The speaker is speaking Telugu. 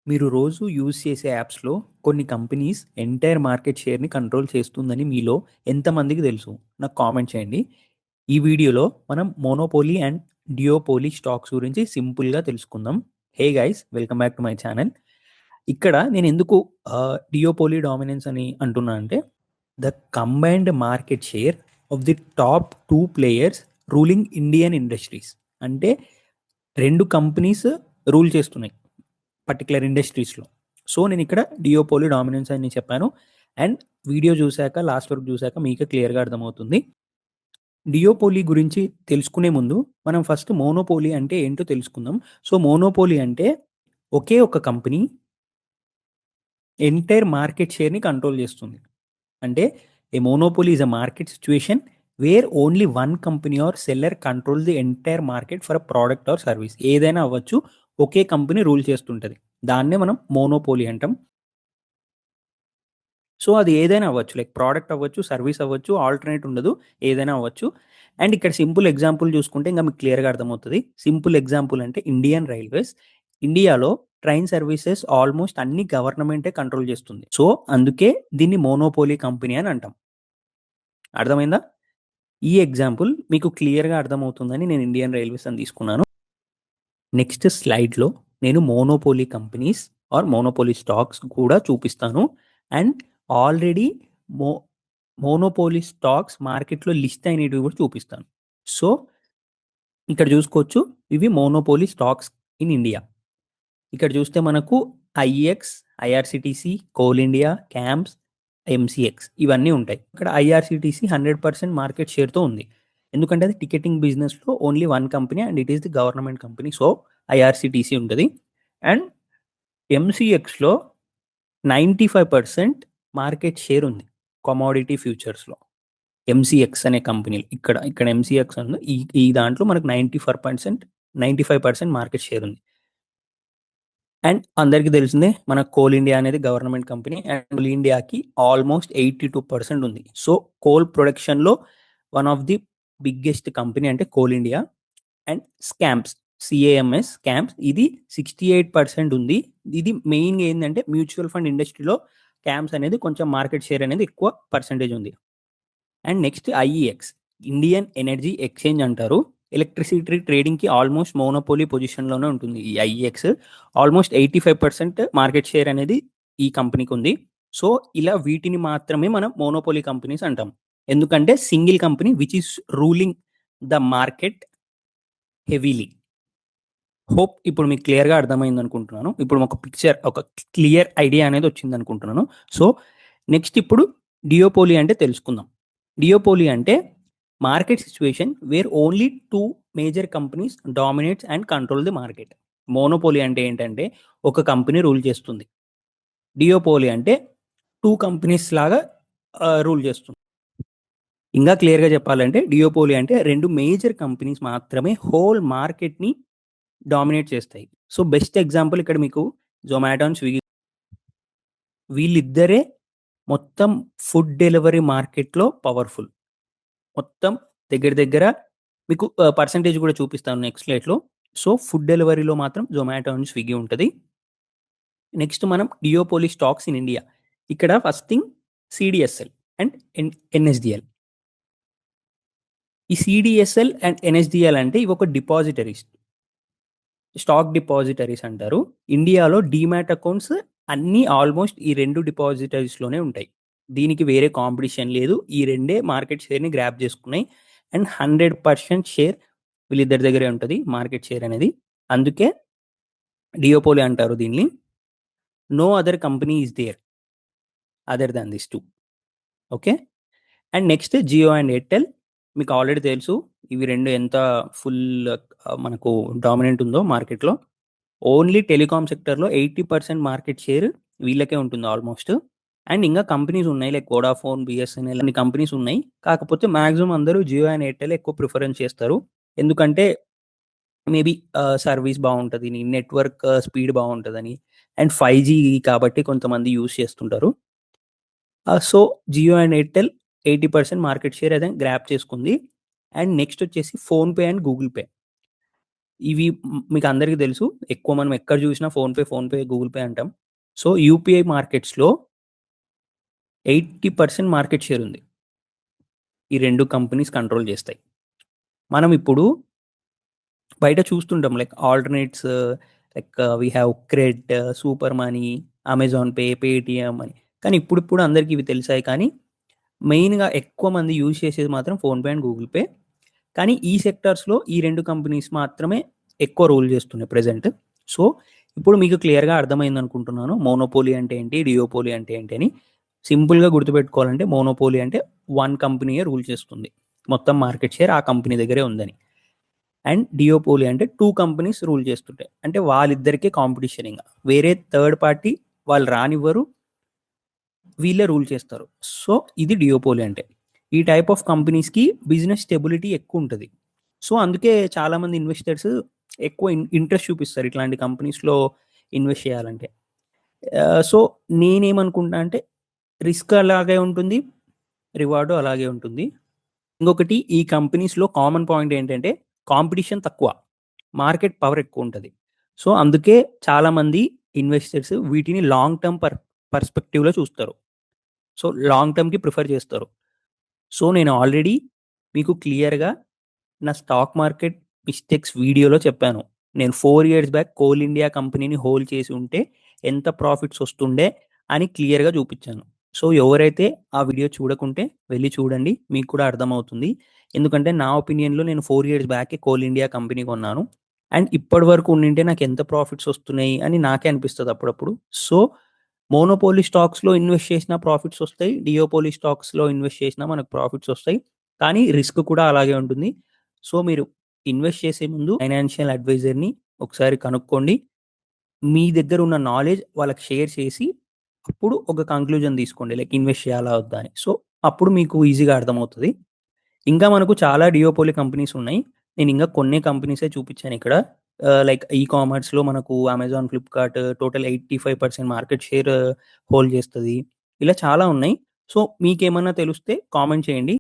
మీరు రోజు యూజ్ చేసే యాప్స్‌లో కొన్ని కంపెనీస్ ఎంటైర్ మార్కెట్ షేర్‌ని కంట్రోల్ చేస్తుందని మీలో ఎంతమందికి తెలుసు? నాకు కామెంట్ చేయండి. ఈ వీడియోలో మనం మోనోపోలీ అండ్ డియోపోలీ స్టాక్స్ గురించి సింపుల్‌గా తెలుసుకుందాం. Hey guys! Welcome back to my channel. ఇక్కడ నేను ఎందుకు డియోపోలీ డామినెన్స్ అని అంటున్నా అంటే, the combined market share of the top 2 players ruling Indian industries. అంటే 2 కంపెనీస్ రూల్ చేస్తున్నాయి పర్టిక్యులర్ ఇండస్ట్రీస్‌లో. సో, నేనిక్కడ డియోపోలీ డామినెన్స్ అని చెప్పాను. అండ్ వీడియో చూసాక లాస్ట్ వరకు చూసాక మీకే క్లియర్‌గా అర్థమవుతుంది. డియోపోలీ గురించి తెలుసుకునే ముందు మనం ఫస్ట్ మోనోపోలీ అంటే ఏంటో తెలుసుకుందాం. సో, మోనోపోలీ అంటే ఒకే ఒక కంపెనీ ఎంటైర్ మార్కెట్ షేర్‌ని కంట్రోల్ చేస్తుంది. అంటే a monopoly is a market situation where only one company or seller control the entire market for a product or service. ఏదైనా అవ్వచ్చు. ఒకే కంపెనీ రూల్ చేస్తుంటది. దాన్నే మనం మోనోపోలీ అంటాం. సో, అది ఏదైనా అవ్వచ్చు. లైక్ ప్రొడక్ట్ అవ్వచ్చు, సర్వీస్ అవ్వచ్చు, ఆల్టర్‌నేట్ ఉండదు. ఏదైనా అవ్వచ్చు. అండ్ ఇక్కడ సింపుల్ ఎగ్జాంపుల్ చూసుకుంటే ఇంక మీకు క్లియర్‌గా అర్థమవుతది. సింపుల్ ఎగ్జాంపుల్ అంటే ఇండియన్ రైల్వేస్. ఇండియాలో ట్రైన్ సర్వీసెస్ ఆల్మోస్ట్ అన్ని గవర్నమెంటే కంట్రోల్ చేస్తుంది. సో, అందుకే దీన్ని మోనోపోలీ కంపెనీ అని అంటాం. అర్థమైందా? ఈ ఎగ్జాంపుల్ మీకు క్లియర్‌గా అర్థమవుతుందని నేను ఇండియన్ రైల్వేస్ అని తీసుకున్నాను. నెక్స్ట్ స్లైడ్‌లో నేను monopoly companies or monopoly stocks కూడా చూపిస్తాను. అండ్ ఆల్రెడీ మో మోనోపోలీ స్టాక్స్ మార్కెట్‌లో లిస్ట్ అయినటివి కూడా చూపిస్తాను. సో, ఇక్కడ చూసుకోవచ్చు. ఇవి మోనోపోలీ స్టాక్స్ ఇన్ ఇండియా. ఇక్కడ చూస్తే మనకు IX, IRCTC, coal India, camps, MCX ఇవన్నీ ఉంటాయి. ఇక్కడ ఐఆర్‌సీటీసీ 100% మార్కెట్ షేర్‌తో ఉంది. ఎందుకంటే అది టికెటింగ్ బిజినెస్‌లో only one company and it is the government company. So, IRCTC ఉంటది. అండ్ ఎంసీఎక్స్‌లో 95% మార్కెట్ షేర్ ఉంది. కమోడిటీ ఫ్యూచర్స్‌లో. ఎంసీఎక్స్ అనే కంపెనీలో. ఇక్కడ ఎంసీఎక్స్ ఉంది. ఈ ఈ దాంట్లో మనకు 95% మార్కెట్ షేర్ ఉంది. అండ్ అందరికీ తెలిసిందే మన కోల్ ఇండియా అనేది గవర్నమెంట్ కంపెనీ. అండ్ కోల్ ఇండియాకి ఆల్మోస్ట్ 82% ఉంది. సో, కోల్ ప్రొడక్షన్‌లో one of the biggest company అంటే coal India. And CAMS C A M S CAMS ఇది 68% ఉంది. ఇది మెయిన్‌గా ఏందంటే మ్యూచువల్ ఫండ్ ఇండస్ట్రీలో క్యామ్స్ అనేది కొంచెం మార్కెట్ షేర్ అనేది ఎక్కువ పర్సెంటేజ్ ఉంది. And next IEX Indian energy exchange అంటారు. ఎలక్ట్రిసిటీ ట్రేడింగ్‌కి ఆల్మోస్ట్ మోనోపోలీ పొజిషన్‌లోనే ఉంటుంది ఈ ఐఈఎక్స్. ఆల్మోస్ట్ 85% మార్కెట్ షేర్ అనేది ఈ కంపెనీకి ఉంది. సో, ఇలా వీటిని మాత్రమే మనం మోనోపోలీ కంపెనీస్ అంటాం. ఎందుకంటే single company which is ruling the market heavily. Hope ఇప్పుడు మీకు క్లియర్‌గా అర్థమైందనుకుంటున్నాను. ఇప్పుడు ఒక క్లియర్ ఐడియా అనేది వచ్చిందనుకుంటున్నాను. సో, నెక్స్ట్ ఇప్పుడు డియోపోలీ అంటే తెలుసుకుందాం. డియోపోలీ అంటే market situation where only 2 major companies dominates and control the market. Monopoly అంటే ఏంటంటే ఒక కంపెనీ రూల్ చేస్తుంది. డియోపోలీ అంటే 2 కంపెనీస్ లాగా రూల్ చేస్తుంది. ఇంకా క్లియర్‌గా చెప్పాలంటే డియోపోలీ అంటే 2 మేజర్ కంపెనీస్ మాత్రమే హోల్ మార్కెట్‌ని డామినేట్ చేస్తాయి. సో, బెస్ట్ ఎగ్జాంపుల్ ఇక్కడ మీకు జొమాటో అండ్ స్విగ్గీ. వీళ్ళిద్దరే మొత్తం ఫుడ్ డెలివరీ మార్కెట్‌లో పవర్‌ఫుల్. మొత్తం దగ్గర దగ్గర మీకు పర్సెంటేజ్ కూడా చూపిస్తాను నెక్స్ట్ స్లైడ్‌లో. సో, ఫుడ్ డెలివరీలో మాత్రం జొమాటో అండ్ స్విగ్గీ ఉంటది. నెక్స్ట్ మనం డియోపోలీ స్టాక్స్ ఇన్ ఇండియా. ఇక్కడ first thing CDSL and NSDL. ఈ సీడీఎస్ఎల్ అండ్ ఎన్ఎస్‌డిఎల్ అంటే ఇవి ఒక డిపాజిటరీస్. స్టాక్ డిపాజిటరీస్ అంటారు. ఇండియాలో డీమ్యాట్ అకౌంట్స్ అన్నీ ఆల్మోస్ట్ ఈ 2 డిపాజిటరీస్‌లోనే ఉంటాయి. దీనికి వేరే కాంపిటీషన్ లేదు. ఈ రెండే మార్కెట్ షేర్‌ని గ్రాబ్ చేసుకున్నాయి. అండ్ 100% షేర్ వీళ్ళిద్దరి దగ్గరే ఉంటది మార్కెట్ షేర్ అనేది. అందుకే డియోపోలీ అంటారు దీన్ని. No other company is there other than these 2. Okay. And next Jio and Airtel. మీకు ఆల్రెడీ తెలుసు. ఇవి 2 ఎంత ఫుల్ మనకు డామినెంట్ ఉందో మార్కెట్‌లో. ఓన్లీ టెలికామ్ సెక్టర్‌లో 80% మార్కెట్ షేర్ వీళ్ళకే ఉంటుంది ఆల్మోస్ట్. అండ్ ఇంకా కంపెనీస్ ఉన్నాయి. లైక్ వోడాఫోన్, బీఎస్ఎన్ఎల్ అన్ని కంపెనీస్ ఉన్నాయి. కాకపోతే మాక్సిమం అందరూ జియో అండ్ ఎయిర్టెల్ ఎక్కువ ప్రిఫరెన్స్ చేస్తారు. ఎందుకంటే మేబీ సర్వీస్ బావుంటది. నెట్వర్క్ స్పీడ్ బావుంటదని. అండ్ 5జీ కాబట్టి కొంతమంది యూజ్ చేస్తుంటారు. So, Jio and Airtel 80% market share అయితే గ్రాబ్ చేసుకుంది. అండ్ నెక్స్ట్ వచ్చేసి ఫోన్‌పే అండ్ గూగుల్ పే. ఇవి మీకు అందరికీ తెలుసు. ఎక్కువ మనం ఎక్కడ చూసినా ఫోన్‌పే, గూగుల్ పే అంటాం. సో, యూపీఐ మార్కెట్స్‌లో 80% మార్కెట్ షేర్ ఉంది. ఈ 2 కంపెనీస్ కంట్రోల్ చేస్తాయి. మనం ఇప్పుడు బయట చూస్తుంటాం like alternates like we have Cred, super money, Amazon pay, Paytm అని. కానీ ఇప్పుడిప్పుడు అందరికి ఇవి తెలిసాయి. కానీ మెయిన్‌గా ఎక్కువ మంది యూజ్ చేసేది మాత్రం ఫోన్‌పే అండ్ గూగుల్ పే. కానీ ఈ సెక్టార్స్‌లో ఈ 2 కంపెనీస్ మాత్రమే ఎక్కువ రూల్ చేస్తున్నాయి ప్రెజెంట్. సో, ఇప్పుడు మీకు క్లియర్‌గా అర్థమైందనుకుంటున్నాను. మోనోపోలీ అంటే ఏంటి? డియోపోలీ అంటే ఏంటి అని. సింపుల్‌గా గుర్తుపెట్టుకోవాలంటే మోనోపోలీ అంటే 1 కంపెనీయే రూల్ చేస్తుంది. మొత్తం మార్కెట్ షేర్ ఆ కంపెనీ దగ్గరే ఉందని. అండ్ డియోపోలీ అంటే 2 కంపెనీస్ రూల్ చేస్తుంటాయి. అంటే వాళ్ళిద్దరికే కాంపిటీషన్ ఇంగ. వేరే థర్డ్ పార్టీ వాళ్ళు రానివ్వరు. వీళ్ళే రూల్ చేస్తారు. సో, ఇది డియోపోలీ అంటే. ఈ టైప్ ఆఫ్ కంపెనీస్‌కి బిజినెస్ స్టెబిలిటీ ఎక్కువుంటది. సో, అందుకే చాలామంది ఇన్వెస్టర్స్ ఎక్కువ ఇంట్రెస్ట్ చూపిస్తారు ఇట్లాంటి కంపెనీస్‌లో ఇన్వెస్ట్ చేయాలంటే. సో, నేనేమనుకుంటా అంటే రిస్క్ అలాగే ఉంటుంది. రివార్డ్ అలాగే ఉంటుంది. ఇంకొకటి ఈ కంపెనీస్‌లో కామన్ పాయింట్ ఏంటంటే కాంపిటీషన్ తక్కువ. మార్కెట్ పవర్ ఎక్కువుంటది. సో, అందుకే చాలామంది ఇన్వెస్టర్స్ వీటిని లాంగ్ టర్మ్ పర్స్పెక్టివ్‌లో చూస్తారు. సో, లాంగ్ టర్మ్‌కి ప్రిఫర్ చేస్తారు. సో, నేను ఆల్రెడీ మీకు క్లియర్‌గా నా స్టాక్ మార్కెట్ మిస్టేక్స్ వీడియోలో చెప్పాను. నేను 4 ఇయర్స్ బ్యాక్ కోల్ ఇండియా కంపెనీని హోల్డ్ చేసి ఉంటే ఎంత ప్రాఫిట్స్ వస్తుండే అని క్లియర్‌గా చూపిచ్చాను. సో, ఎవరైతే ఆ వీడియో చూడకుంటే వెళ్లి చూడండి. మీకు కూడా అర్థమవుతుంది. ఎందుకంటే నా ఒపీనియన్‌లో నేను 4 ఇయర్స్ బ్యాకే కోల్ ఇండియా కంపెనీ కొన్నాను. అండ్ ఇప్పటి వరకు ఉండింటే నాకు ఎంత ప్రాఫిట్స్ వస్తున్నాయి అని నాకే అనిపిస్తది అప్పుడప్పుడు. సో, మోనోపోలీ స్టాక్స్‌లో ఇన్వెస్ట్ చేసినా ప్రాఫిట్స్ వస్తాయి. డియోపోలీ స్టాక్స్‌లో ఇన్వెస్ట్ చేసినా మనకు ప్రాఫిట్స్ వస్తాయి. కానీ రిస్క్ కూడా అలాగే ఉంటుంది. సో, మీరు ఇన్వెస్ట్ చేసే ముందు ఫైనాన్షియల్ అడ్వైజర్‌ని ఒకసారి కనుక్కోండి. మీ దగ్గర ఉన్న నాలెడ్జ్ వాళ్ళకి షేర్ చేసి, అప్పుడు ఒక కంక్లూజన్ తీసుకోండి. లైక్ ఇన్వెస్ట్ చేయాలా? వద్దా? అని. సో, అప్పుడు మీకు ఈజీగా అర్థమవుతది. ఇంకా మనకు చాలా డియోపోలీ కంపెనీస్ ఉన్నాయి. నేను ఇంకా కొన్నే కంపెనీసే చూపించాను ఇక్కడ. లైక్ కామర్స్‌లో మనకు Amazon, Flipkart total 85% market share hold చేస్తది. ఇలా చాలా ఉన్నాయి. సో, మీకేమన్నా తెలిస్తే కామెంట్ చేయండి.